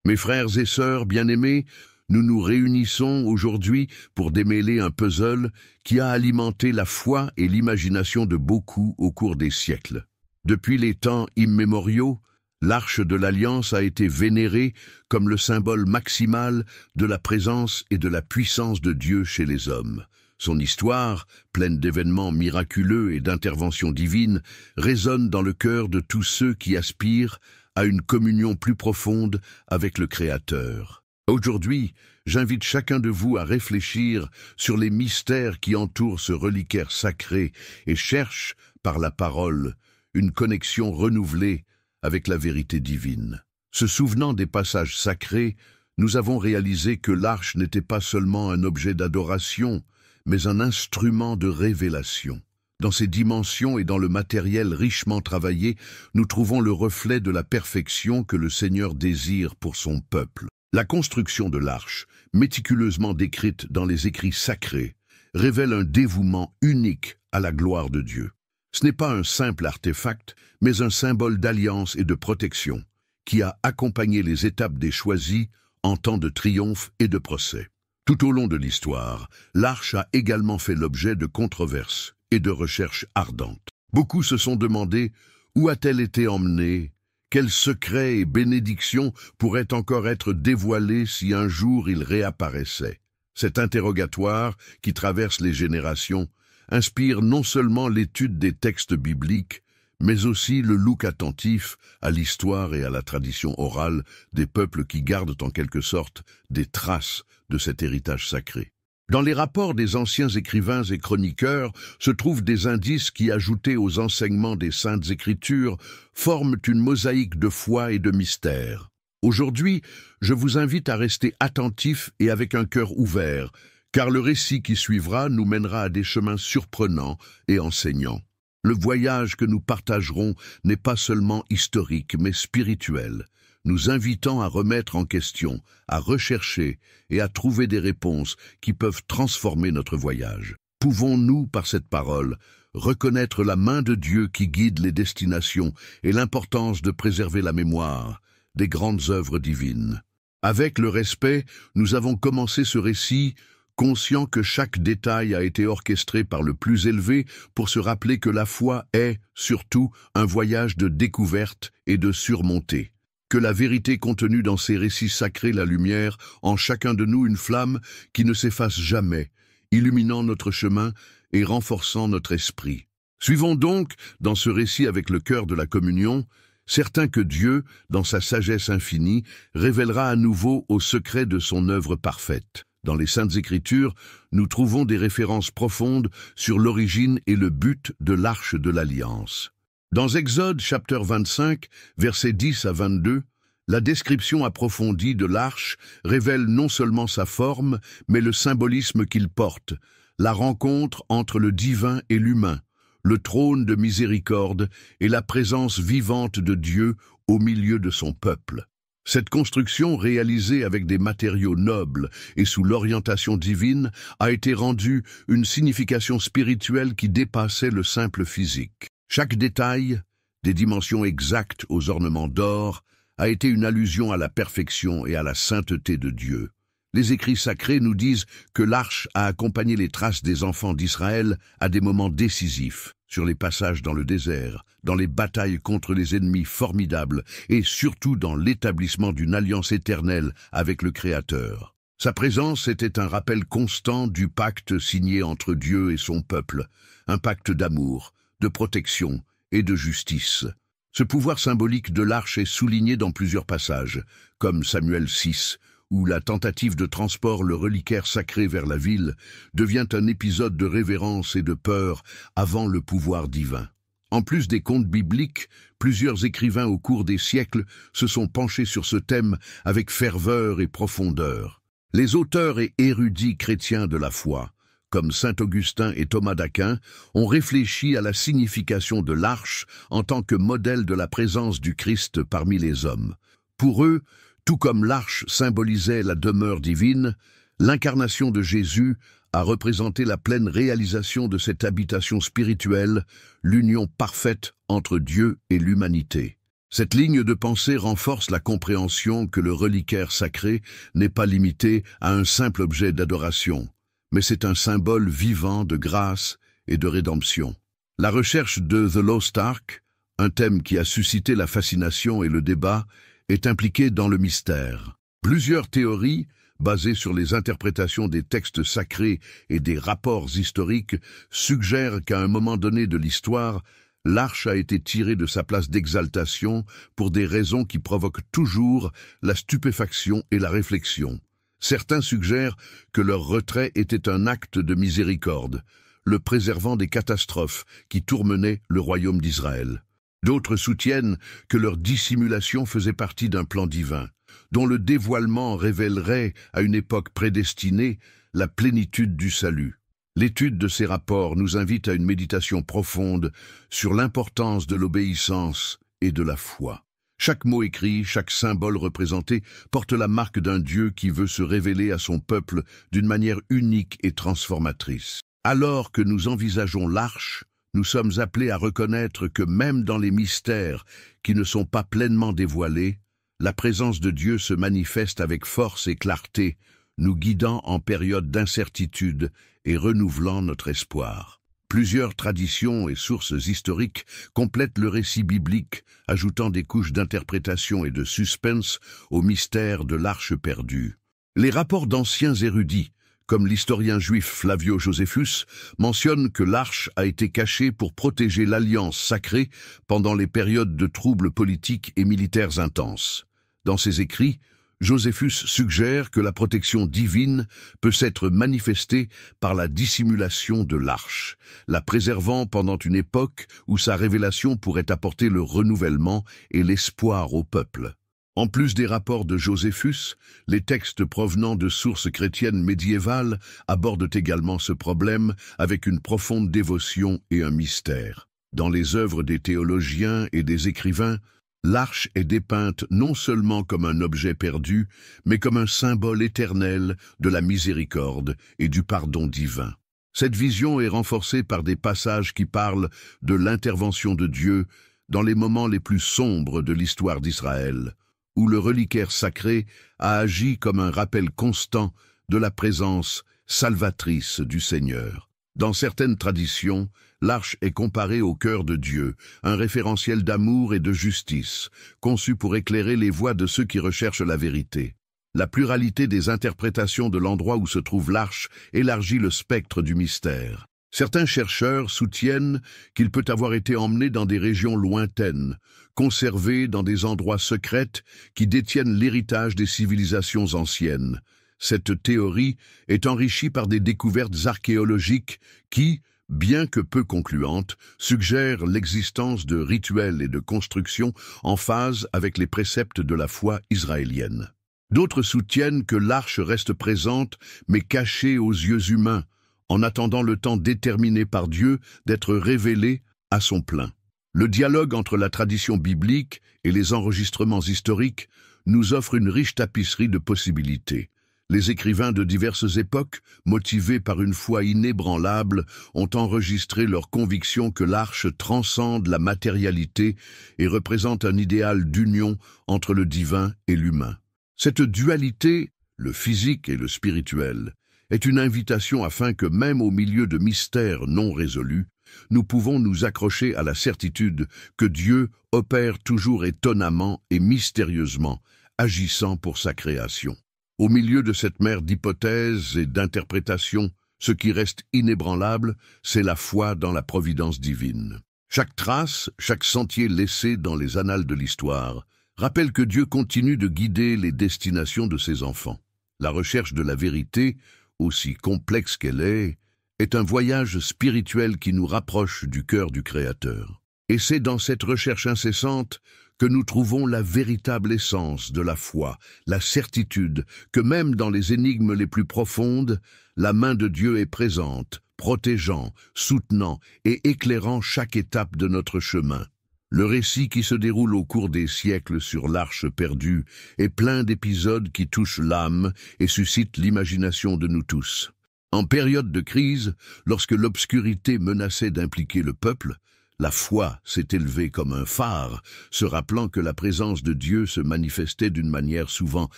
Mes frères et sœurs bien-aimés, nous nous réunissons aujourd'hui pour démêler un puzzle qui a alimenté la foi et l'imagination de beaucoup au cours des siècles. Depuis les temps immémoriaux, l'Arche de l'Alliance a été vénérée comme le symbole maximal de la présence et de la puissance de Dieu chez les hommes. Son histoire, pleine d'événements miraculeux et d'interventions divines, résonne dans le cœur de tous ceux qui aspirent à une communion plus profonde avec le Créateur. Aujourd'hui, j'invite chacun de vous à réfléchir sur les mystères qui entourent ce reliquaire sacré et cherche, par la parole, une connexion renouvelée avec la vérité divine. Se souvenant des passages sacrés, nous avons réalisé que l'arche n'était pas seulement un objet d'adoration, mais un instrument de révélation. Dans ses dimensions et dans le matériel richement travaillé, nous trouvons le reflet de la perfection que le Seigneur désire pour son peuple. La construction de l'arche, méticuleusement décrite dans les écrits sacrés, révèle un dévouement unique à la gloire de Dieu. Ce n'est pas un simple artefact, mais un symbole d'alliance et de protection, qui a accompagné les étapes des choisis en temps de triomphe et de procès. Tout au long de l'histoire, l'arche a également fait l'objet de controverses et de recherches ardentes. Beaucoup se sont demandé où a-t-elle été emmenée, quels secrets et bénédictions pourraient encore être dévoilés si un jour il réapparaissait. Cet interrogatoire, qui traverse les générations, inspire non seulement l'étude des textes bibliques, mais aussi le look attentif à l'histoire et à la tradition orale des peuples qui gardent en quelque sorte des traces de cet héritage sacré. Dans les rapports des anciens écrivains et chroniqueurs se trouvent des indices qui, ajoutés aux enseignements des Saintes Écritures, forment une mosaïque de foi et de mystère. Aujourd'hui, je vous invite à rester attentifs et avec un cœur ouvert, car le récit qui suivra nous mènera à des chemins surprenants et enseignants. Le voyage que nous partagerons n'est pas seulement historique, mais spirituel, nous invitant à remettre en question, à rechercher et à trouver des réponses qui peuvent transformer notre voyage. Pouvons-nous, par cette parole, reconnaître la main de Dieu qui guide les destinations et l'importance de préserver la mémoire des grandes œuvres divines? Avec le respect, nous avons commencé ce récit conscient que chaque détail a été orchestré par le plus élevé pour se rappeler que la foi est, surtout, un voyage de découverte et de surmontée. Que la vérité contenue dans ces récits sacrés la lumière, en chacun de nous une flamme qui ne s'efface jamais, illuminant notre chemin et renforçant notre esprit. Suivons donc, dans ce récit avec le cœur de la communion, certain que Dieu, dans sa sagesse infinie, révélera à nouveau au secret de son œuvre parfaite. Dans les Saintes Écritures, nous trouvons des références profondes sur l'origine et le but de l'Arche de l'Alliance. Dans Exode chapitre 25, versets 10 à 22, la description approfondie de l'Arche révèle non seulement sa forme, mais le symbolisme qu'il porte, la rencontre entre le divin et l'humain, le trône de miséricorde et la présence vivante de Dieu au milieu de son peuple. Cette construction, réalisée avec des matériaux nobles et sous l'orientation divine, a été rendue une signification spirituelle qui dépassait le simple physique. Chaque détail, des dimensions exactes aux ornements d'or, a été une allusion à la perfection et à la sainteté de Dieu. Les écrits sacrés nous disent que l'arche a accompagné les traces des enfants d'Israël à des moments décisifs, sur les passages dans le désert, dans les batailles contre les ennemis formidables et surtout dans l'établissement d'une alliance éternelle avec le Créateur. Sa présence était un rappel constant du pacte signé entre Dieu et son peuple, un pacte d'amour, de protection et de justice. Ce pouvoir symbolique de l'arche est souligné dans plusieurs passages, comme Samuel 6, où la tentative de transport le reliquaire sacré vers la ville devient un épisode de révérence et de peur avant le pouvoir divin. En plus des contes bibliques, plusieurs écrivains au cours des siècles se sont penchés sur ce thème avec ferveur et profondeur. Les auteurs et érudits chrétiens de la foi, comme saint Augustin et Thomas d'Aquin, ont réfléchi à la signification de l'arche en tant que modèle de la présence du Christ parmi les hommes. Pour eux, tout comme l'arche symbolisait la demeure divine, l'incarnation de Jésus a représenté la pleine réalisation de cette habitation spirituelle, l'union parfaite entre Dieu et l'humanité. Cette ligne de pensée renforce la compréhension que le reliquaire sacré n'est pas limité à un simple objet d'adoration, mais c'est un symbole vivant de grâce et de rédemption. La recherche de The Lost Ark, un thème qui a suscité la fascination et le débat, est impliquée dans le mystère. Plusieurs théories, basées sur les interprétations des textes sacrés et des rapports historiques, suggèrent qu'à un moment donné de l'histoire, l'arche a été tirée de sa place d'exaltation pour des raisons qui provoquent toujours la stupéfaction et la réflexion. Certains suggèrent que leur retrait était un acte de miséricorde, le préservant des catastrophes qui tourmenaient le royaume d'Israël. D'autres soutiennent que leur dissimulation faisait partie d'un plan divin, dont le dévoilement révélerait, à une époque prédestinée, la plénitude du salut. L'étude de ces rapports nous invite à une méditation profonde sur l'importance de l'obéissance et de la foi. Chaque mot écrit, chaque symbole représenté porte la marque d'un Dieu qui veut se révéler à son peuple d'une manière unique et transformatrice. Alors que nous envisageons l'arche, nous sommes appelés à reconnaître que même dans les mystères qui ne sont pas pleinement dévoilés, la présence de Dieu se manifeste avec force et clarté, nous guidant en période d'incertitude et renouvelant notre espoir. Plusieurs traditions et sources historiques complètent le récit biblique, ajoutant des couches d'interprétation et de suspense au mystère de l'arche perdue. Les rapports d'anciens érudits, comme l'historien juif Flavio Josephus, mentionnent que l'arche a été cachée pour protéger l'alliance sacrée pendant les périodes de troubles politiques et militaires intenses. Dans ses écrits, Josephus suggère que la protection divine peut s'être manifestée par la dissimulation de l'arche, la préservant pendant une époque où sa révélation pourrait apporter le renouvellement et l'espoir au peuple. En plus des rapports de Josephus, les textes provenant de sources chrétiennes médiévales abordent également ce problème avec une profonde dévotion et un mystère. Dans les œuvres des théologiens et des écrivains, l'arche est dépeinte non seulement comme un objet perdu, mais comme un symbole éternel de la miséricorde et du pardon divin. Cette vision est renforcée par des passages qui parlent de l'intervention de Dieu dans les moments les plus sombres de l'histoire d'Israël, où le reliquaire sacré a agi comme un rappel constant de la présence salvatrice du Seigneur. Dans certaines traditions, l'arche est comparée au cœur de Dieu, un référentiel d'amour et de justice, conçu pour éclairer les voies de ceux qui recherchent la vérité. La pluralité des interprétations de l'endroit où se trouve l'arche élargit le spectre du mystère. Certains chercheurs soutiennent qu'il peut avoir été emmené dans des régions lointaines, conservé dans des endroits secrets qui détiennent l'héritage des civilisations anciennes. Cette théorie est enrichie par des découvertes archéologiques qui, bien que peu concluantes, suggèrent l'existence de rituels et de constructions en phase avec les préceptes de la foi israélienne. D'autres soutiennent que l'arche reste présente mais cachée aux yeux humains, en attendant le temps déterminé par Dieu d'être révélée à son plein. Le dialogue entre la tradition biblique et les enregistrements historiques nous offre une riche tapisserie de possibilités. Les écrivains de diverses époques, motivés par une foi inébranlable, ont enregistré leur conviction que l'arche transcende la matérialité et représente un idéal d'union entre le divin et l'humain. Cette dualité, le physique et le spirituel, est une invitation afin que même au milieu de mystères non résolus, nous pouvons nous accrocher à la certitude que Dieu opère toujours étonnamment et mystérieusement, agissant pour sa création. Au milieu de cette mer d'hypothèses et d'interprétations, ce qui reste inébranlable, c'est la foi dans la providence divine. Chaque trace, chaque sentier laissé dans les annales de l'histoire, rappelle que Dieu continue de guider les destinations de ses enfants. La recherche de la vérité, aussi complexe qu'elle est un voyage spirituel qui nous rapproche du cœur du Créateur. Et c'est dans cette recherche incessante que nous trouvons la véritable essence de la foi, la certitude que même dans les énigmes les plus profondes, la main de Dieu est présente, protégeant, soutenant et éclairant chaque étape de notre chemin. Le récit qui se déroule au cours des siècles sur l'arche perdue est plein d'épisodes qui touchent l'âme et suscitent l'imagination de nous tous. En période de crise, lorsque l'obscurité menaçait d'impliquer le peuple, La foi s'est élevée comme un phare, se rappelant que la présence de Dieu se manifestait d'une manière souvent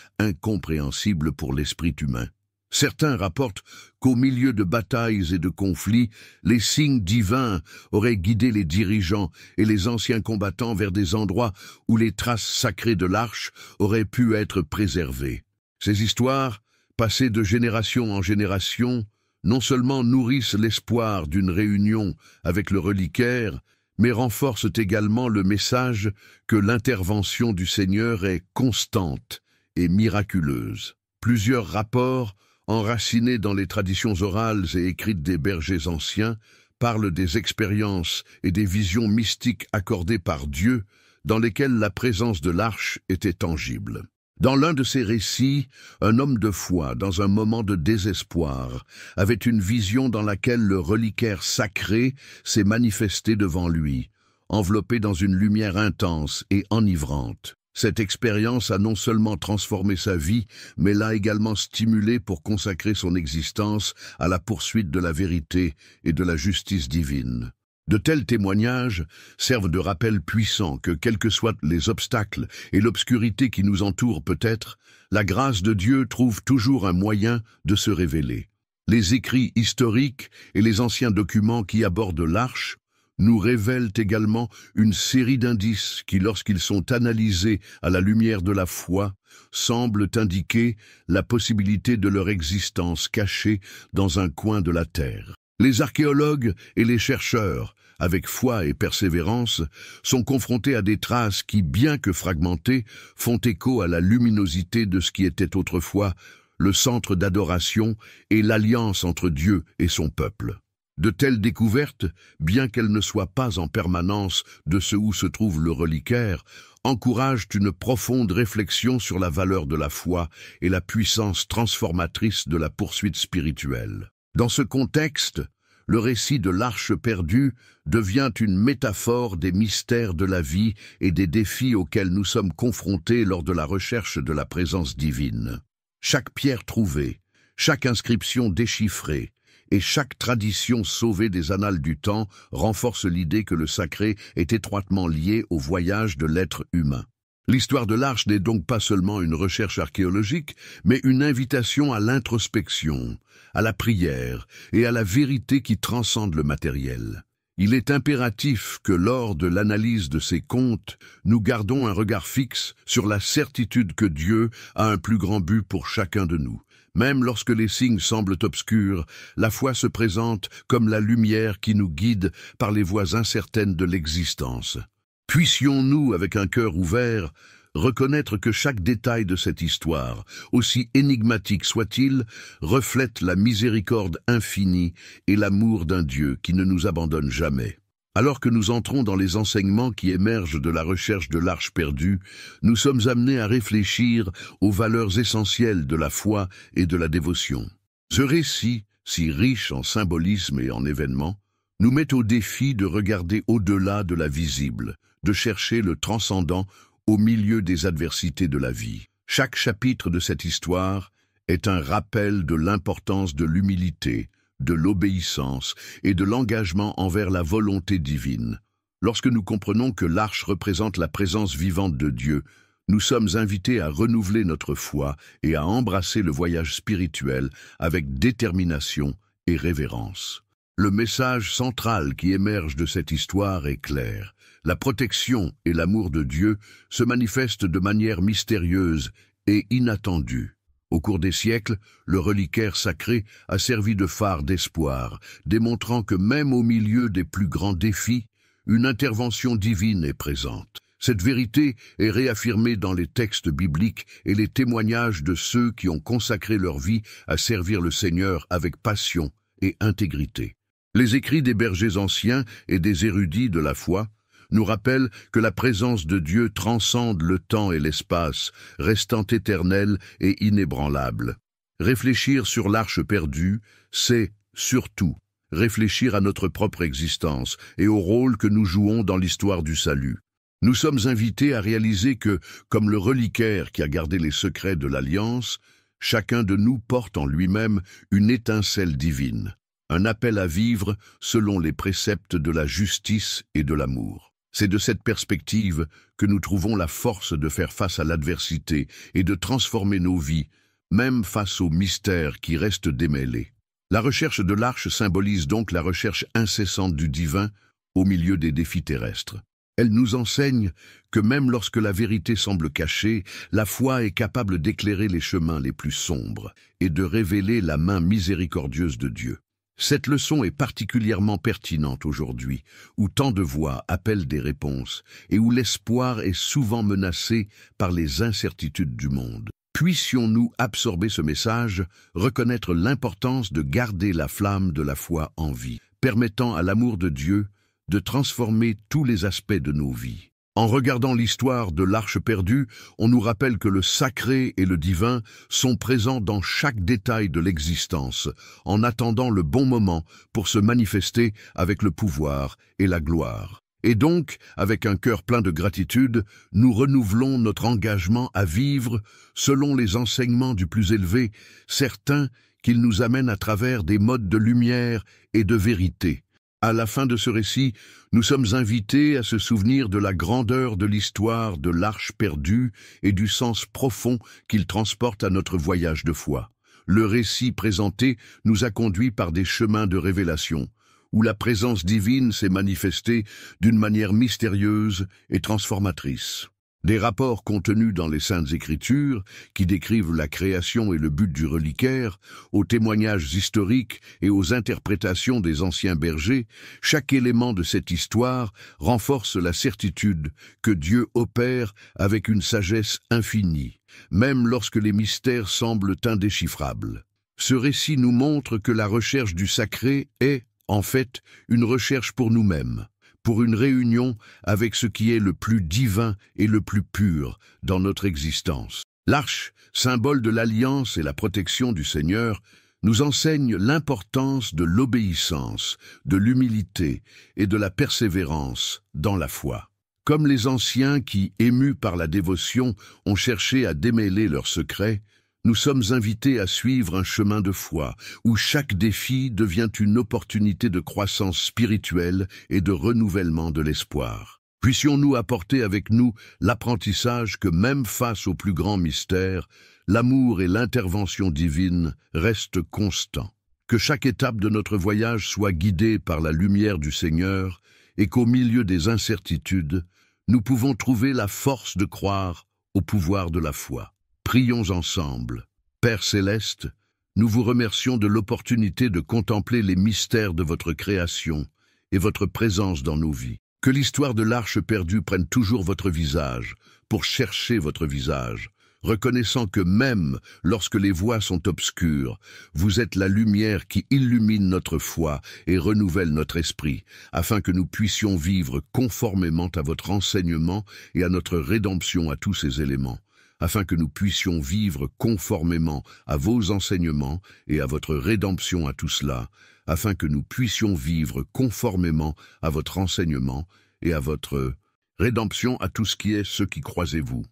incompréhensible pour l'esprit humain. Certains rapportent qu'au milieu de batailles et de conflits, les signes divins auraient guidé les dirigeants et les anciens combattants vers des endroits où les traces sacrées de l'arche auraient pu être préservées. Ces histoires, passées de génération en génération, non seulement nourrissent l'espoir d'une réunion avec le reliquaire, mais renforcent également le message que l'intervention du Seigneur est constante et miraculeuse. Plusieurs rapports, enracinés dans les traditions orales et écrites des bergers anciens, parlent des expériences et des visions mystiques accordées par Dieu, dans lesquelles la présence de l'arche était tangible. Dans l'un de ces récits, un homme de foi, dans un moment de désespoir, avait une vision dans laquelle le reliquaire sacré s'est manifesté devant lui, enveloppé dans une lumière intense et enivrante. Cette expérience a non seulement transformé sa vie, mais l'a également stimulé pour consacrer son existence à la poursuite de la vérité et de la justice divine. De tels témoignages servent de rappel puissant que, quels que soient les obstacles et l'obscurité qui nous entourent peut-être, la grâce de Dieu trouve toujours un moyen de se révéler. Les écrits historiques et les anciens documents qui abordent l'arche nous révèlent également une série d'indices qui, lorsqu'ils sont analysés à la lumière de la foi, semblent indiquer la possibilité de leur existence cachée dans un coin de la terre. Les archéologues et les chercheurs, avec foi et persévérance, sont confrontés à des traces qui, bien que fragmentées, font écho à la luminosité de ce qui était autrefois le centre d'adoration et l'alliance entre Dieu et son peuple. De telles découvertes, bien qu'elles ne soient pas en permanence de ce où se trouve le reliquaire, encouragent une profonde réflexion sur la valeur de la foi et la puissance transformatrice de la poursuite spirituelle. Dans ce contexte, le récit de l'Arche perdue devient une métaphore des mystères de la vie et des défis auxquels nous sommes confrontés lors de la recherche de la présence divine. Chaque pierre trouvée, chaque inscription déchiffrée et chaque tradition sauvée des annales du temps renforce l'idée que le sacré est étroitement lié au voyage de l'être humain. L'histoire de l'Arche n'est donc pas seulement une recherche archéologique, mais une invitation à l'introspection, à la prière et à la vérité qui transcende le matériel. Il est impératif que lors de l'analyse de ces contes, nous gardons un regard fixe sur la certitude que Dieu a un plus grand but pour chacun de nous. Même lorsque les signes semblent obscurs, la foi se présente comme la lumière qui nous guide par les voies incertaines de l'existence. Puissions-nous, avec un cœur ouvert, reconnaître que chaque détail de cette histoire, aussi énigmatique soit-il, reflète la miséricorde infinie et l'amour d'un Dieu qui ne nous abandonne jamais. Alors que nous entrons dans les enseignements qui émergent de la recherche de l'Arche perdue, nous sommes amenés à réfléchir aux valeurs essentielles de la foi et de la dévotion. Ce récit, si riche en symbolisme et en événements, nous met au défi de regarder au-delà de la visible, de chercher le transcendant au milieu des adversités de la vie. Chaque chapitre de cette histoire est un rappel de l'importance de l'humilité, de l'obéissance et de l'engagement envers la volonté divine. Lorsque nous comprenons que l'Arche représente la présence vivante de Dieu, nous sommes invités à renouveler notre foi et à embrasser le voyage spirituel avec détermination et révérence. Le message central qui émerge de cette histoire est clair. La protection et l'amour de Dieu se manifestent de manière mystérieuse et inattendue. Au cours des siècles, le reliquaire sacré a servi de phare d'espoir, démontrant que même au milieu des plus grands défis, une intervention divine est présente. Cette vérité est réaffirmée dans les textes bibliques et les témoignages de ceux qui ont consacré leur vie à servir le Seigneur avec passion et intégrité. Les écrits des bergers anciens et des érudits de la foi nous rappellent que la présence de Dieu transcende le temps et l'espace, restant éternelle et inébranlable. Réfléchir sur l'Arche perdue, c'est, surtout, réfléchir à notre propre existence et au rôle que nous jouons dans l'histoire du salut. Nous sommes invités à réaliser que, comme le reliquaire qui a gardé les secrets de l'Alliance, chacun de nous porte en lui-même une étincelle divine. un appel à vivre selon les préceptes de la justice et de l'amour. C'est de cette perspective que nous trouvons la force de faire face à l'adversité et de transformer nos vies, même face aux mystères qui restent démêlés. La recherche de l'arche symbolise donc la recherche incessante du divin au milieu des défis terrestres. Elle nous enseigne que même lorsque la vérité semble cachée, la foi est capable d'éclairer les chemins les plus sombres et de révéler la main miséricordieuse de Dieu. Cette leçon est particulièrement pertinente aujourd'hui, où tant de voix appellent des réponses et où l'espoir est souvent menacé par les incertitudes du monde. Puissions-nous absorber ce message, reconnaître l'importance de garder la flamme de la foi en vie, permettant à l'amour de Dieu de transformer tous les aspects de nos vies. En regardant l'histoire de l'Arche perdue, on nous rappelle que le sacré et le divin sont présents dans chaque détail de l'existence, en attendant le bon moment pour se manifester avec le pouvoir et la gloire. Et donc, avec un cœur plein de gratitude, nous renouvelons notre engagement à vivre selon les enseignements du plus élevé, certains qu'il nous amène à travers des modes de lumière et de vérité. À la fin de ce récit, nous sommes invités à se souvenir de la grandeur de l'histoire de l'Arche perdue et du sens profond qu'il transporte à notre voyage de foi. Le récit présenté nous a conduits par des chemins de révélation, où la présence divine s'est manifestée d'une manière mystérieuse et transformatrice. Des rapports contenus dans les Saintes Écritures, qui décrivent la création et le but du reliquaire, aux témoignages historiques et aux interprétations des anciens bergers, chaque élément de cette histoire renforce la certitude que Dieu opère avec une sagesse infinie, même lorsque les mystères semblent indéchiffrables. Ce récit nous montre que la recherche du sacré est, en fait, une recherche pour nous-mêmes, pour une réunion avec ce qui est le plus divin et le plus pur dans notre existence. L'arche, symbole de l'alliance et la protection du Seigneur, nous enseigne l'importance de l'obéissance, de l'humilité et de la persévérance dans la foi. Comme les anciens qui, émus par la dévotion, ont cherché à démêler leurs secrets, nous sommes invités à suivre un chemin de foi, où chaque défi devient une opportunité de croissance spirituelle et de renouvellement de l'espoir. Puissions-nous apporter avec nous l'apprentissage que même face aux plus grands mystères, l'amour et l'intervention divine restent constants. Que chaque étape de notre voyage soit guidée par la lumière du Seigneur et qu'au milieu des incertitudes, nous pouvons trouver la force de croire au pouvoir de la foi. Prions ensemble. Père céleste, nous vous remercions de l'opportunité de contempler les mystères de votre création et votre présence dans nos vies. Que l'histoire de l'Arche perdue prenne toujours votre visage, pour chercher votre visage, reconnaissant que même lorsque les voies sont obscures, vous êtes la lumière qui illumine notre foi et renouvelle notre esprit, afin que nous puissions vivre conformément à votre enseignement et à notre rédemption à tous ces éléments, afin que nous puissions vivre conformément à vos enseignements et à votre rédemption à tout cela, afin que nous puissions vivre conformément à votre enseignement et à votre rédemption à tout ce qui est ceux qui croisez vous.